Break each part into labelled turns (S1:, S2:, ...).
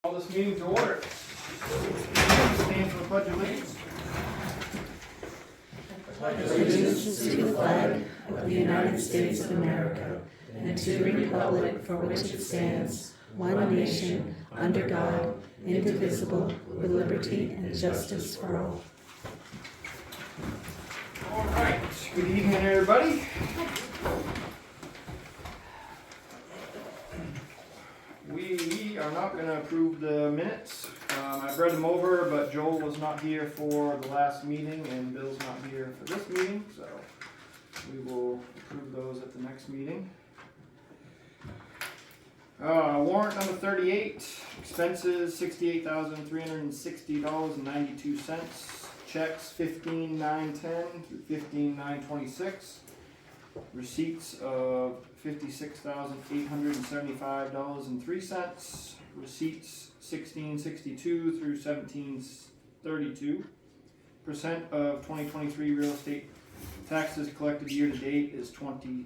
S1: Call this meeting to order. Stand for the pledge of allegiance.
S2: Allegiance to the flag of the United States of America and to the republic for which it stands, one nation, under God, indivisible, with liberty and justice for all.
S1: All right. Good evening, everybody. We are not going to approve the minutes. I've read them over, but Joel was not here for the last meeting, and Bill's not here for this meeting, so we will approve those at the next meeting. Warrant number 38, expenses $68,360.92. Checks $15,910 through $15,926. Receipts of $56,875.03. Receipts $16.62 through $17.32. Percent of 2023 real estate taxes collected year to date is 27.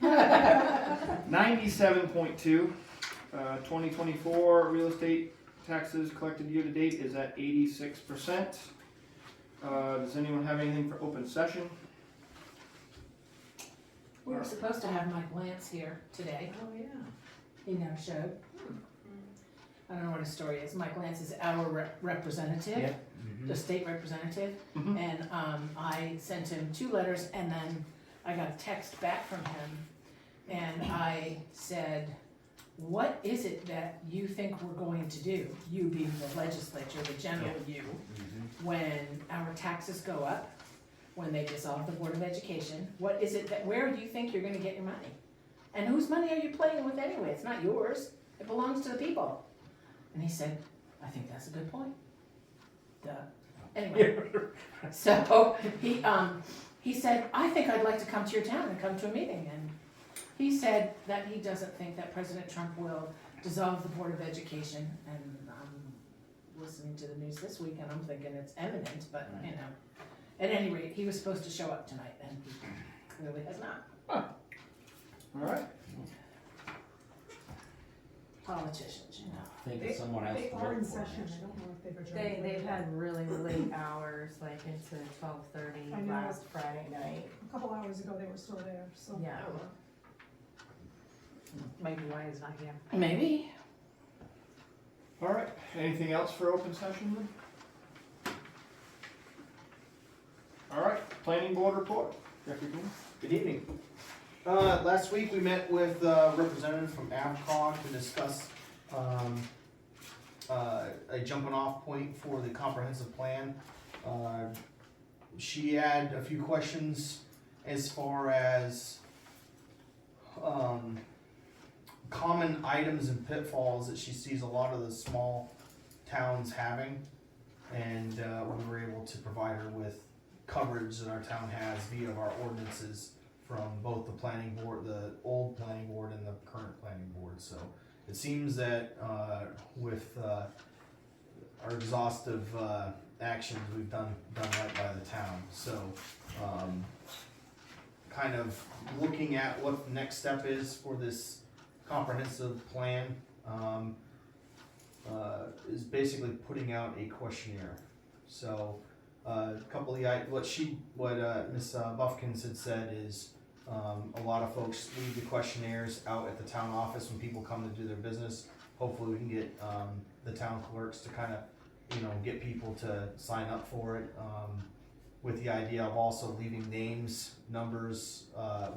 S1: 97.2. 2024 real estate taxes collected year to date is at 86%. Does anyone have anything for open session?
S3: We were supposed to have Mike Lance here today.
S2: Oh, yeah.
S3: He never showed. I don't know what his story is. Mike Lance is our representative, the state representative.
S1: Mhm.
S3: And I sent him 2 letters, and then I got a text back from him. And I said, what is it that you think we're going to do? You being the legislature, the general you, when our taxes go up, when they dissolve the Board of Education, what is it that, where do you think you're gonna get your money? And whose money are you playing with anyway? It's not yours, it belongs to the people. And he said, I think that's a good point. Duh. Anyway, so he said, I think I'd like to come to your town and come to a meeting. And he said that he doesn't think that President Trump will dissolve the Board of Education. And I'm listening to the news this week and I'm thinking it's imminent, but you know. At any rate, he was supposed to show up tonight, and he clearly has not.
S1: All right.
S3: Politicians, you know.
S4: I think it's someone else.
S5: They are in session, I don't know if they've adjourned.
S6: They've had really late hours, like into 12:30
S5: I know.
S6: last Friday night.
S5: A couple hours ago, they were still there, so.
S6: Yeah.
S2: Maybe why he's not here.
S3: Maybe.
S1: All right. Anything else for open session then? All right. Planning board report. Jeffrey Green.
S4: Good evening. Last week we met with a representative from AvCog to discuss a jumping off point for the comprehensive plan. She had a few questions as far as common items and pitfalls that she sees a lot of the small towns having, and we were able to provide her with coverage that our town has via our ordinances from both the planning board, the old planning board and the current planning board. So it seems that with our exhaustive actions, we've done right by the town. So kind of looking at what the next step is for this comprehensive plan is basically putting out a questionnaire. So a couple of what Ms. Buffkins had said is a lot of folks leave the questionnaires out at the town office when people come to do their business. Hopefully we can get the town clerks to kind of, get people to sign up for it, with the idea of also leaving names, numbers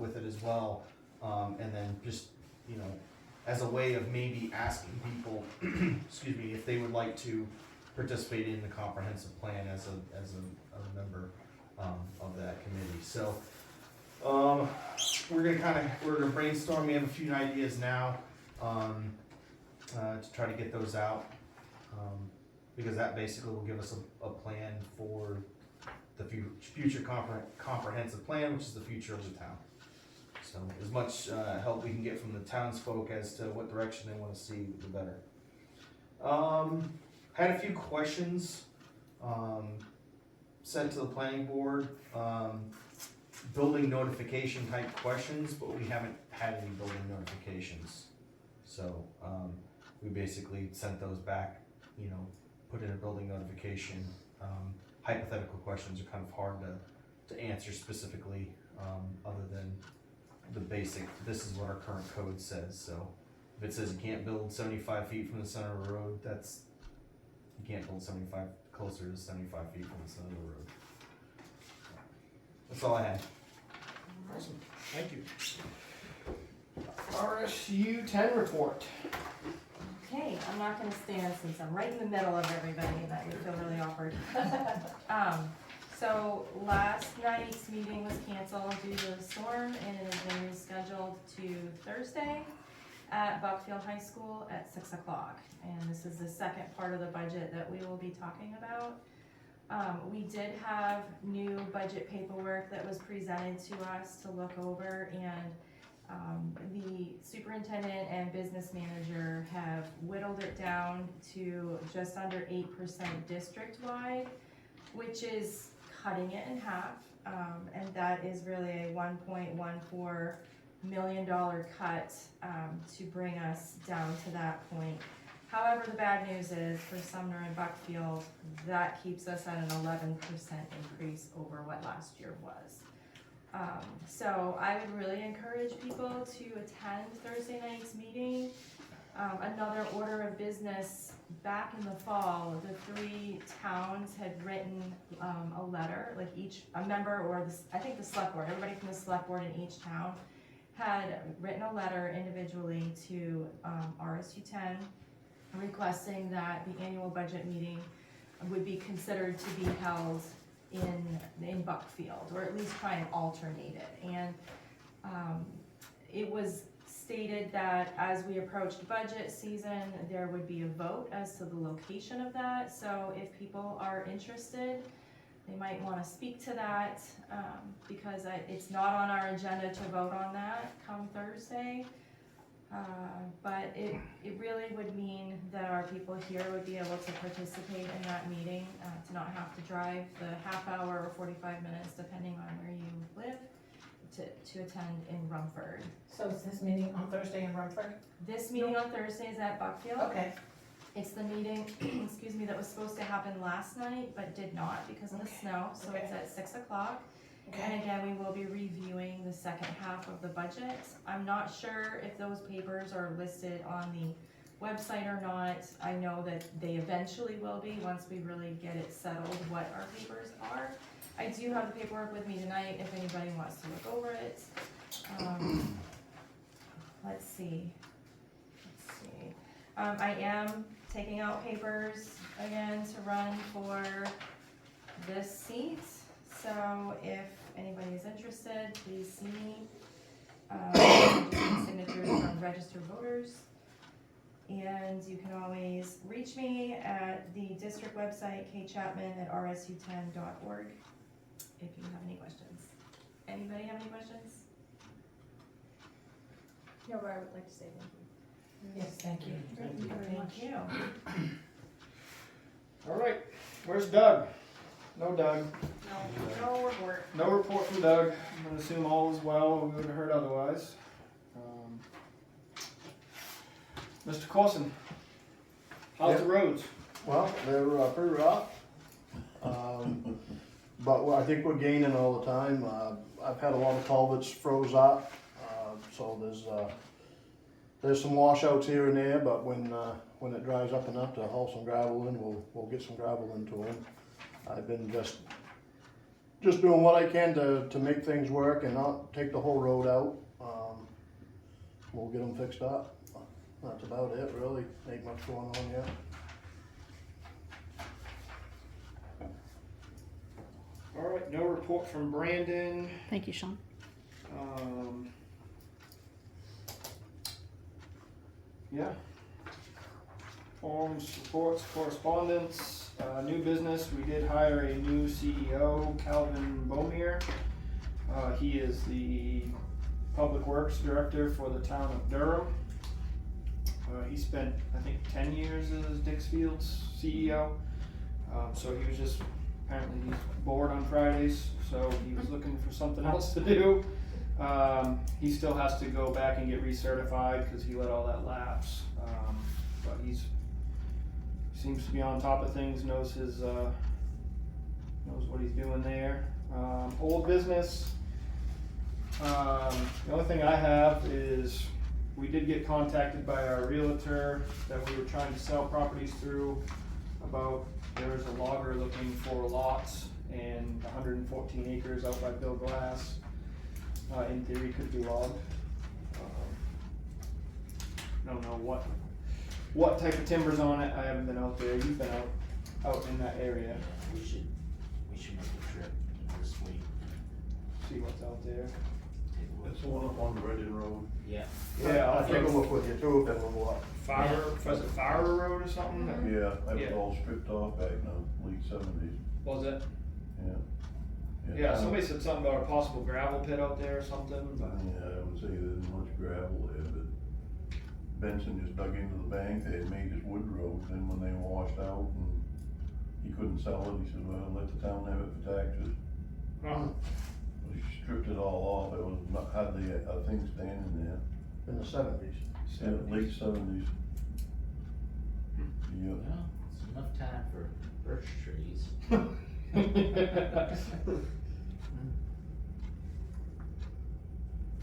S4: with it as well, and then just, as a way of maybe asking people, excuse me, if they would like to participate in the comprehensive plan as a member of that committee. So we're gonna brainstorm. We have a few ideas now to try to get those out, because that basically will give us a plan for the future comprehensive plan, which is the future of the town. So as much help we can get from the townsfolk as to what direction they want to see, the better. Had a few questions sent to the planning board, building notification type questions, but we haven't had any building notifications. So we basically sent those back, put in a building notification. Hypothetical questions are kind of hard to answer specifically, other than the basic, this is what our current code says, so if it says you can't build 75 feet from the center of the road, you can't build closer to 75 feet from the center of the road. That's all I had.
S1: Awesome, thank you. RSU 10 report.
S6: Okay, I'm not gonna stand since I'm right in the middle of everybody and that would feel really awkward. So last night's meeting was canceled due to a storm and it has been rescheduled to Thursday at Buckfield High School at 6 o'clock. And this is the second part of the budget that we will be talking about. We did have new budget paperwork that was presented to us to look over, and the superintendent and business manager have whittled it down to just under 8% district-wide, which is cutting it in half, and that is really a $1.14 million cut to bring us down to that point. However, the bad news is for Sumner and Buckfield, that keeps us at an 11% increase over what last year was. So I would really encourage people to attend Thursday night's meeting. Another order of business, back in the fall, the 3 towns had written a letter, like a member or I think the select board, everybody from the select board in each town had written a letter individually to RSU 10 requesting that the annual budget meeting would be considered to be held in Buckfield, or at least try and alternate it. And it was stated that as we approached budget season, there would be a vote as to the location of that. So if people are interested, they might want to speak to that, because it's not on our agenda to vote on that come Thursday. But it really would mean that our people here would be able to participate in that meeting, to not have to drive the half hour or 45 minutes, depending on where you live, to attend in Rumford.
S3: So is this meeting on Thursday in Rumford?
S6: This meeting on Thursday is at Buckfield.
S3: Okay.
S6: It's the meeting, excuse me, that was supposed to happen last night, but did not because of the snow, so it's at 6 o'clock. And again, we will be reviewing the second half of the budget. I'm not sure if those papers are listed on the website or not. I know that they eventually will be once we really get it settled what our papers are. I do have the paperwork with me tonight if anybody wants to look over it. Let's see. I am taking out papers again to run for this seat. So if anybody is interested, please see me. Signatures from registered voters. And you can always reach me at the district website, kchapman@rsu10.org, if you have any questions. Anybody have any questions?
S2: No, but I would like to say thank you.
S3: Yes, thank you.
S2: Thank you very much.
S6: Thank you.
S1: All right, where's Doug? No Doug.
S6: No report.
S1: No report from Doug. I'm gonna assume all is well. We would have heard otherwise. Mr. Coulson, how's the roads?
S7: Well, they're pretty rough, but I think we're gaining all the time. I've had a lot of culverts froze up, so there's some washouts here and there, but when it dries up enough to haul some gravel in, we'll get some gravel into them. I've been just doing what I can to make things work and not take the whole road out. We'll get them fixed up. That's about it, really. Ain't much going on yet.
S1: All right, no report from Brandon.
S2: Thank you, Sean.
S1: Yeah. Forms, reports, correspondence, new business. We did hire a new CEO, Calvin Beaumier. He is the Public Works Director for the town of Durham. He spent, I think, 10 years as Dixfield's CEO. So he was just, apparently he's bored on Fridays, so he was looking for something else to do. He still has to go back and get recertified because he let all that lapse. but seems to be on top of things, knows what he's doing there. Old business, the only thing I have is, we did get contacted by our realtor that we were trying to sell properties through about, there was a logger looking for lots and 114 acres out by Bill Glass, in theory could be logged. I don't know what type of timber's on it, I haven't been out there, you've been out in that area,
S8: We should make a trip this week,
S1: see what's out there.
S8: take a look.
S7: It's the one up on the Reading Road.
S8: Yeah,
S1: Yeah,
S7: I'll
S1: I'll
S7: take a
S1: think
S7: look with you too, if it will go up.
S1: was it Fire Road or something?
S9: Yeah, that was
S1: Yeah.
S9: all stripped off back in the late seventies,
S1: Was it?
S9: yeah.
S1: Yeah, somebody said something about a possible gravel pit out there or something, but.
S9: Yeah, I would say there isn't much gravel there, but Benson just dug into the bank, they had made this wood road, then when they washed out and he couldn't sell it, he said, well, let the town have it for taxes. He stripped it all off, it was not, had the, thing standing there,
S7: In the seventies.
S9: yeah, late seventies. Yeah,
S8: well, it's enough time for birch trees.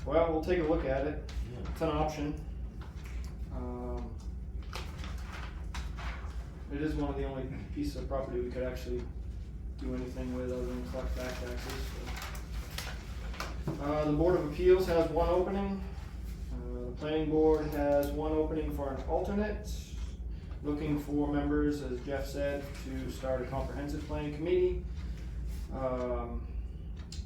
S1: Well, we'll take a look at it,
S8: Yeah.
S1: it's an option. It is one of the only pieces of property we could actually do anything with other than collect back taxes, so. The Board of Appeals has one opening, the Planning Board has one opening for an alternate. Looking for members, as Jeff said, to start a comprehensive planning committee.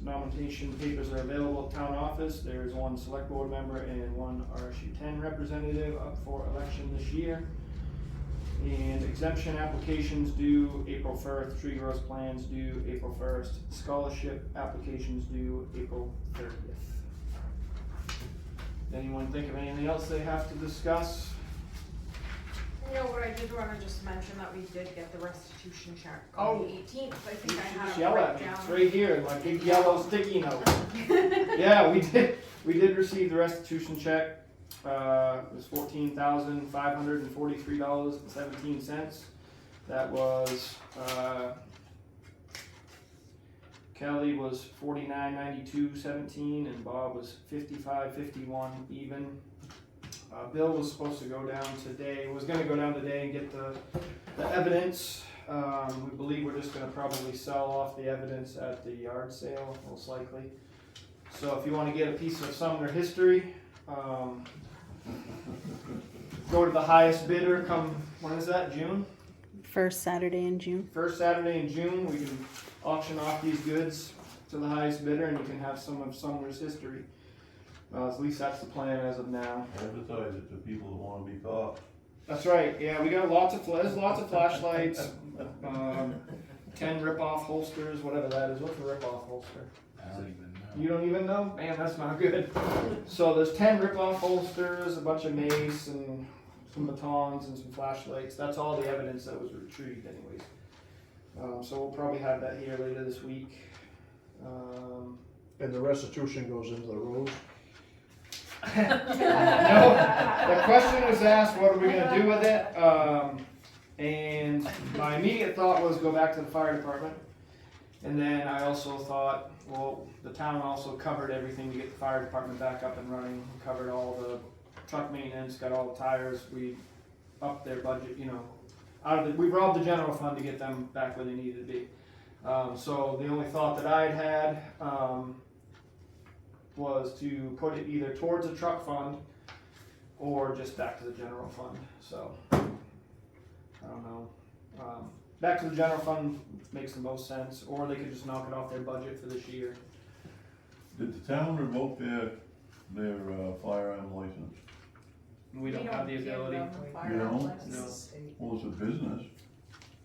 S1: Nomination papers are available at town office, there's one select board member and one RSU 10 representative up for election this year. And exemption applications due April 1st, tree growth plans due April 1st, scholarship applications due April 30th. Anyone think of anything else they have to discuss?
S10: You know what, I did wanna just mention that we did get the restitution check
S1: Oh.
S10: on the 18th, I think I had
S1: Just
S10: it
S1: yell
S10: right
S1: at me,
S10: down.
S1: it's right here, in my big yellow sticky note. Yeah, we did receive the restitution check, it was $14,543.17. That was, Kelly was $49.92.17 and Bob was $55.51 even. Bill was supposed to go down today, was gonna go down today and get the evidence. We believe we're just gonna probably sell off the evidence at the yard sale, most likely. So if you wanna get a piece of Sumner history, go to the highest bidder come, when is that, June?
S2: First Saturday in June.
S1: First Saturday in June, we can auction off these goods to the highest bidder and you can have some of Sumner's history. At least that's the plan as of now.
S9: advertise it to people that wanna be caught.
S1: That's right, yeah, we got there's lots of flashlights, 10 rip-off holsters, whatever that is. What's a rip-off holster?
S8: I don't even know.
S1: You don't even know? Man, that's not good. So there's 10 rip-off holsters, a bunch of mace, and some batons, and some flashlights. That's all the evidence that was retrieved anyways. So we'll probably have that here later this week.
S7: And the restitution goes into the road.
S1: No, the question was asked, what are we gonna do with it? And my immediate thought was go back to the fire department. And then I also thought, well, the town also covered everything to get the fire department back up and running. We covered all the truck maintenance, got all the tires, we upped their budget, you know. We robbed the general fund to get them back where they needed to be. So the only thought that I'd had, was to put it either towards a truck fund or just back to the general fund, so, I don't know. Back to the general fund makes the most sense, or they could just knock it off their budget for this year.
S9: Did the town revoke their firearm license?
S1: We don't have the ability.
S9: You don't? Well, it's a business,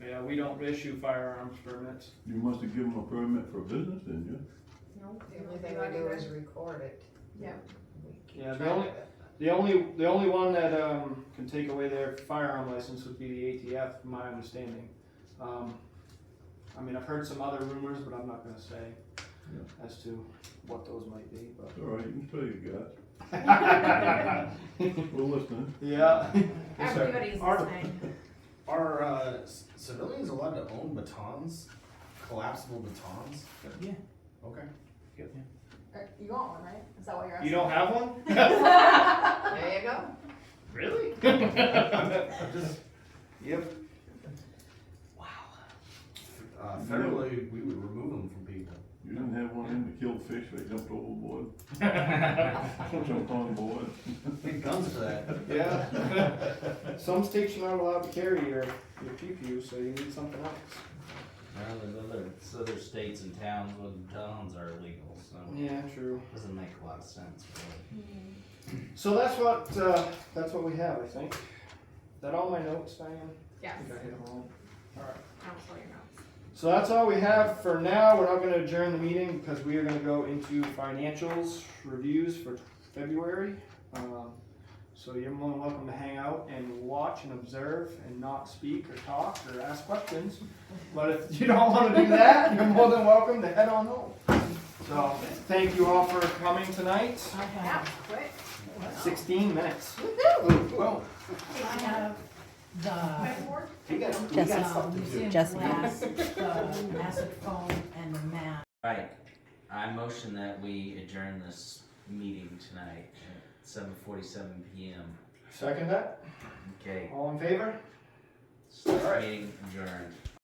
S1: Yeah, we don't issue firearms permits.
S9: you must have given them a permit for a business, didn't you?
S10: Nope.
S5: The only thing we do is record it. Yeah.
S1: Yeah, the only one that, can take away their firearm license would be the ATF, from my understanding. I mean, I've heard some other rumors, but I'm not gonna say as to what those might be, but.
S9: It's all right, you can tell your gut. We're listening.
S1: Yeah.
S10: Everybody's
S4: Are-
S10: listening.
S4: Are civilians allowed to own batons, collapsible batons?
S1: Yeah.
S4: Okay.
S10: You want one, right? Is that what you're
S1: You don't have one?
S5: There you go.
S1: Really? Yep.
S4: Federally, we would remove them from people.
S9: You didn't have one in to kill fish, they jumped overboard. Jumped on board.
S4: Big guns for that.
S1: Yeah. Some states you're not allowed to carry your pew, so you need something else.
S8: Well, there's other states and towns where the batons are illegal, so
S1: Yeah, true.
S8: it doesn't make a lot of sense, really.
S1: So that's what we have, I think. Is that all my notes, Diane?
S10: Yes.
S1: I think I hit them all. Alright.
S10: Council your notes.
S1: So that's all we have for now. We're not gonna adjourn the meeting because we are gonna go into financials reviews for February. So you're more than welcome to hang out and watch and observe and not speak or talk or ask questions. But if you don't wanna do that, you're more than welcome to head on home. So, thank you all for coming tonight.
S10: Yeah, quick.
S1: 16 minutes.
S4: Well,
S3: I have the
S10: Whiteboard?
S4: we got
S2: Jessica.
S4: stuff to do.
S3: museum
S2: Jessica.
S3: glass, the acid foam, and the mat.
S8: Right, I motion that we adjourn this meeting tonight at 7:47 PM.
S1: Second that?
S8: Okay,
S1: All in favor?
S8: meeting adjourned.